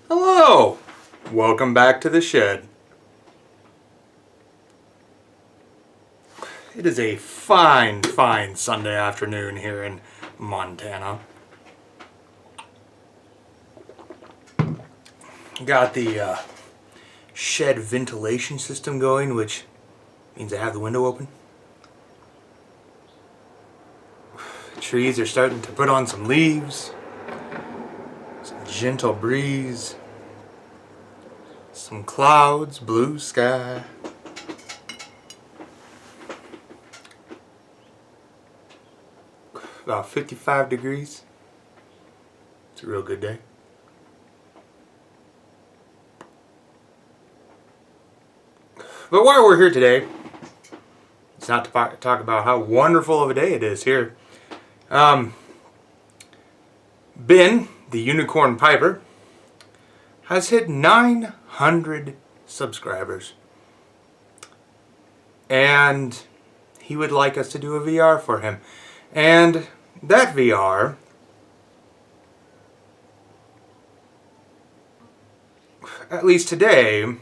Hello! Welcome back to the shed. It is a fine Sunday afternoon here in Montana. Got the shed ventilation system going, which means I have the window open. Trees are starting to put on some leaves. Some gentle breeze. Some clouds, blue sky. About 55 degrees. It's a real good day. But why we're here today, it's not to talk about how wonderful of a day it is here. Ben, the Unicorn Piper, has hit 900 subscribers. And he would like us to do a VR for him. And that VR, at least today,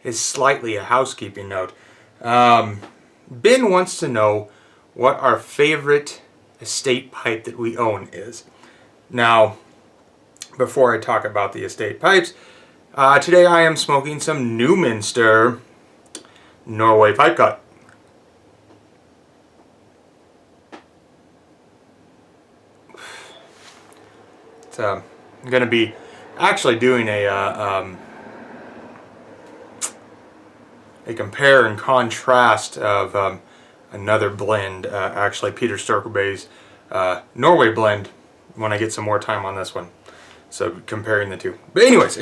is slightly a housekeeping note. Ben wants to know what our favorite estate pipe that we own is. Now, before I talk about the estate pipes, today I am smoking some Newminster Norway pipe cut. I'm going to be actually doing a compare and contrast of another blend, actually Peter Storkebay's Norway blend, when I get some more time on this one. So comparing the two. But anyways,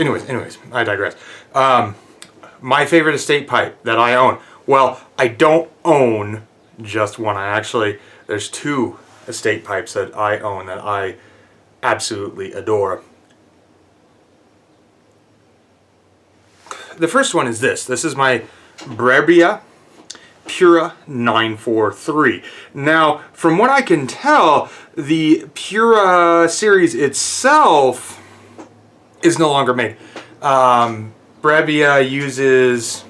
I digress. My favorite estate pipe that I own. Well, I don't own just one. There's two estate pipes that I own that I absolutely adore. The first one is this. This is my Brebia Pura 943. Now, from what I can tell, the Pura series itself is no longer made. Brebia uses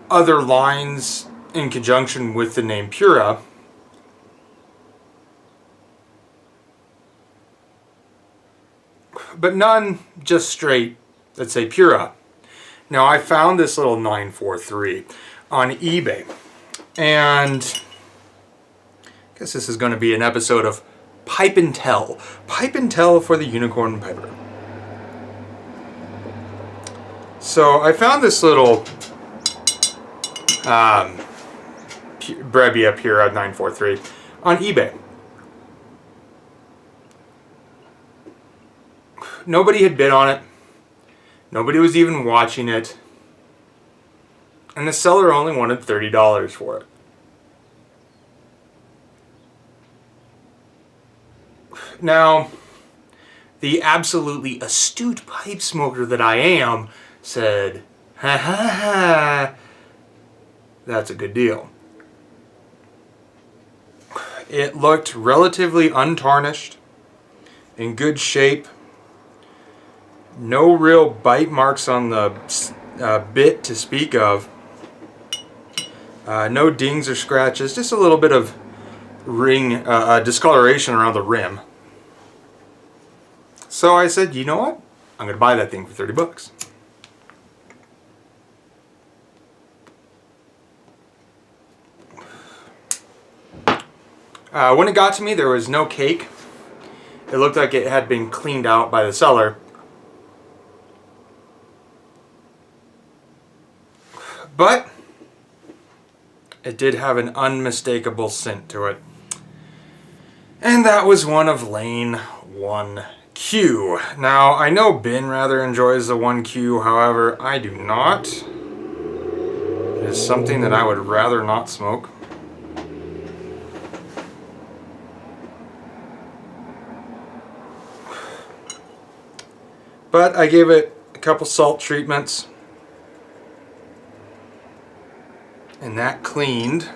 other lines in conjunction with the name Pura. But none just straight that say Pura. Now, I found this little 943 on eBay, and I guess this is going to be an episode of Pipe and Tell for the Unicorn Piper. So I found this little Brebia Pura 943 on eBay. Nobody had bid on it. Nobody was even watching it. And the seller only wanted $30 for it. Now, the absolutely astute pipe smoker that I am said, ha ha ha, that's a good deal. It looked relatively untarnished, in good shape. No real bite marks on the bit to speak of. No dings or scratches, just a little bit of ring discoloration around the rim. So I said, you know what? I'm going to buy that thing for 30 bucks. When it got to me, there was no cake. It looked like it had been cleaned out by the seller. But it did have an unmistakable scent to it. And that was one of lane 1Q. Now, I know Ben rather enjoys the 1Q, however, I do not. It is something that I would rather not smoke. But I gave it a couple salt treatments. And that cleaned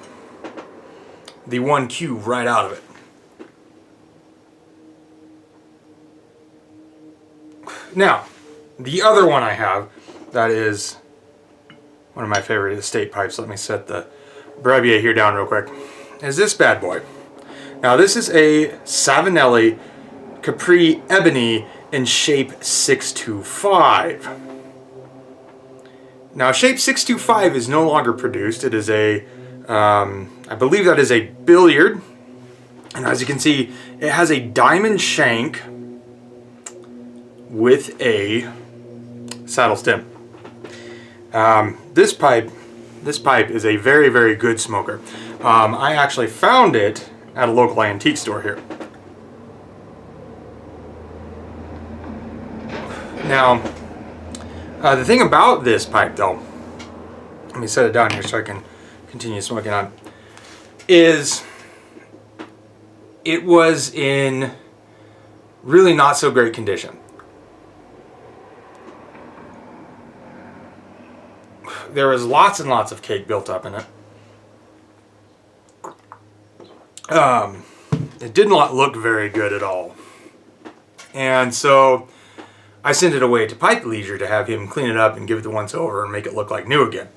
the 1Q right out of it. Now, the other one I have that is one of my favorite estate pipes, let me set the Brebia here down real quick, is this bad boy. Now this is a Savinelli Capri Ebony in shape 625. Now shape 625 is no longer produced. It is a, I believe that is a billiard. And as you can see, it has a diamond shank with a saddle stem. This pipe is a very, very good smoker. I actually found it at a local antique store here. Now, the thing about this pipe though, let me set it down here so I can continue smoking on, is it was in really not so great condition. There was lots and lots of cake built up in it. It did not look very good at all. And so I sent it away to Pipe Leisure to have him clean it up and give it the once over and make it look like new again.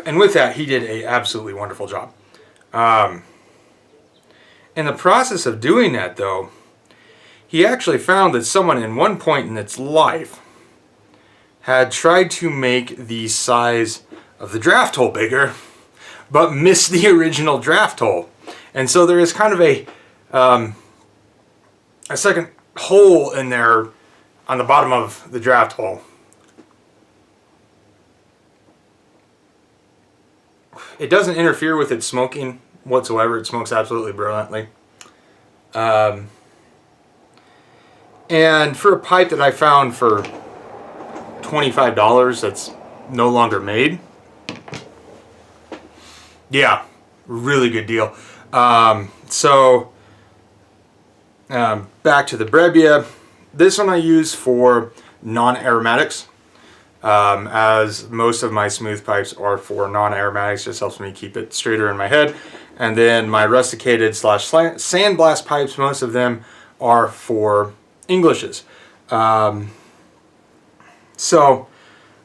And with that, he did an absolutely wonderful job. In the process of doing that, though, he actually found that someone in one point in its life had tried to make the size of the draft hole bigger, but missed the original draft hole. And so there is kind of a second hole in there on the bottom of the draft hole. It doesn't interfere with its smoking whatsoever. It smokes absolutely brilliantly. And for a pipe that I found for $25 that's no longer made, yeah, really good deal. Back to the Brebia. This one I use for non-aromatics, as most of my smooth pipes are for non-aromatics. Just helps me keep it straighter in my head. And then my rusticated / sandblast pipes, most of them are for Englishes. Both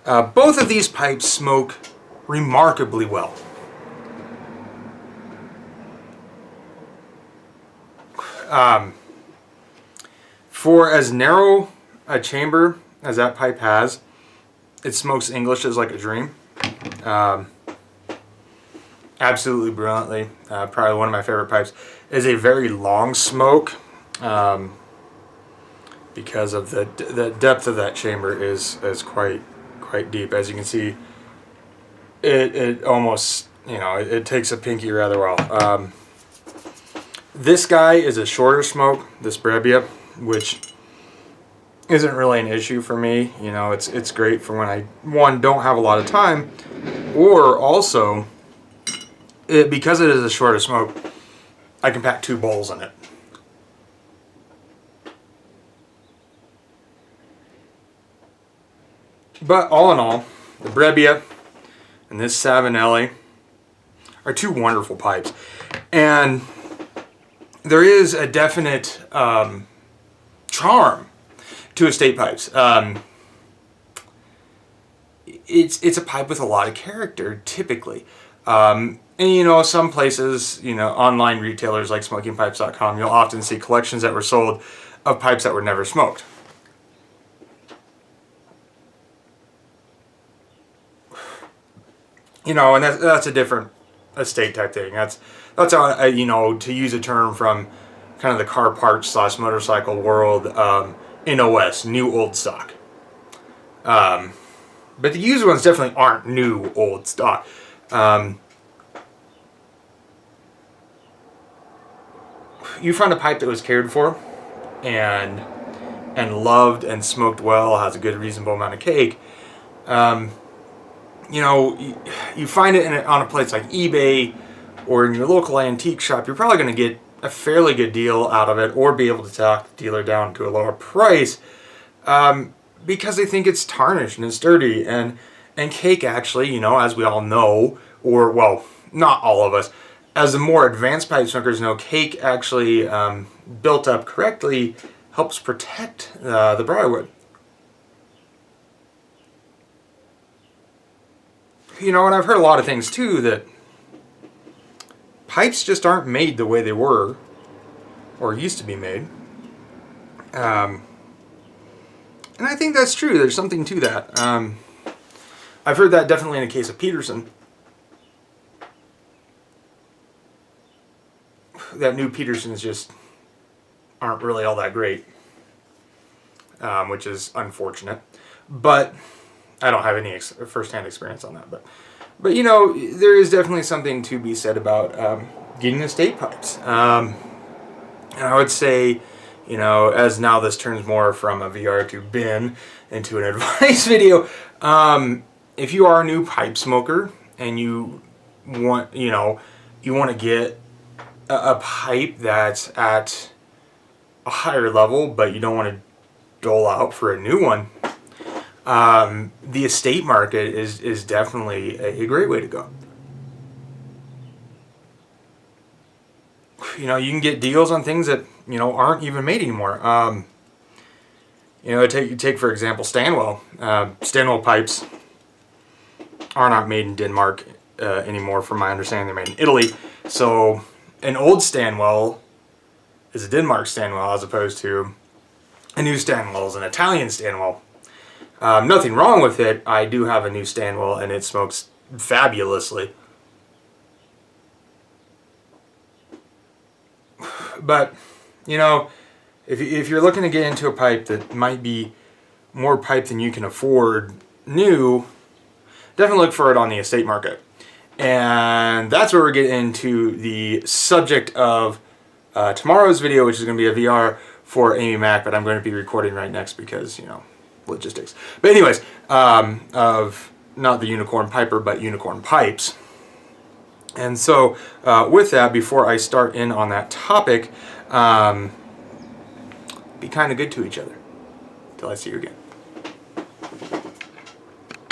of these pipes smoke remarkably well. For as narrow a chamber as that pipe has, it smokes Englishes like a dream. Absolutely brilliantly. Probably one of my favorite pipes. It is a very long smoke, because of the depth of that chamber is quite deep. As you can see, it almost, it takes a pinky rather well. This guy is a shorter smoke, this Brebia, which isn't really an issue for me. It's great for when I, don't have a lot of time, or also, because it is a shorter smoke, I can pack 2 bowls in it. But all in all, the Brebia and this Savinelli are 2 wonderful pipes. And there is a definite charm to estate pipes. It's a pipe with a lot of character, typically. And some places, online retailers like smokingpipes.com, you'll often see collections that were sold of pipes that were never smoked. And that's a different estate type thing. That's how, to use a term from kind of the car parts / motorcycle world, NOS, new old stock. But the used ones definitely aren't new old stock. You find a pipe that was cared for and loved and smoked well, has a good reasonable amount of cake. You find it on a place like eBay or in your local antique shop, you're probably going to get a fairly good deal out of it, or be able to talk the dealer down to a lower price, because they think it's tarnished and it's dirty. And cake actually, as we all know, or well, not all of us, as the more advanced pipe smokers know, cake actually built up correctly helps protect the briarwood. You know, and I've heard a lot of things too, that pipes just aren't made the way they were or used to be made. And I think that's true. There's something to that. I've heard that definitely in the case of Peterson. That new Petersons just aren't really all that great, which is unfortunate. But I don't have any first-hand experience on that. But you know, there is definitely something to be said about getting estate pipes. And I would say, you know, as now this turns more from a VR to bin into an advice video, if you are a new pipe smoker and you want, you know, you want to get a pipe that's at a higher level, but you don't want to dole out for a new one, the estate market is definitely a great way to go. You know, you can get deals on things that, you know, aren't even made anymore. You know, take for example Stanwell. Stanwell pipes are not made in Denmark anymore, from my understanding. They're made in Italy. So an old Stanwell is a Denmark Stanwell as opposed to a new Stanwell is an Italian Stanwell. Nothing wrong with it. I do have a new Stanwell and it smokes fabulously. But, you know, if you're looking to get into a pipe that might be more pipe than you can afford new, definitely look for it on the estate market. And that's where we're getting into the subject of tomorrow's video, which is going to be a VR for Amy Mac, but I'm going to be recording right next because, you know, logistics. But anyways, of not the unicorn piper, but unicorn pipes. And so with that, before I start in on that topic, be kind of good to each other. Till I see you again.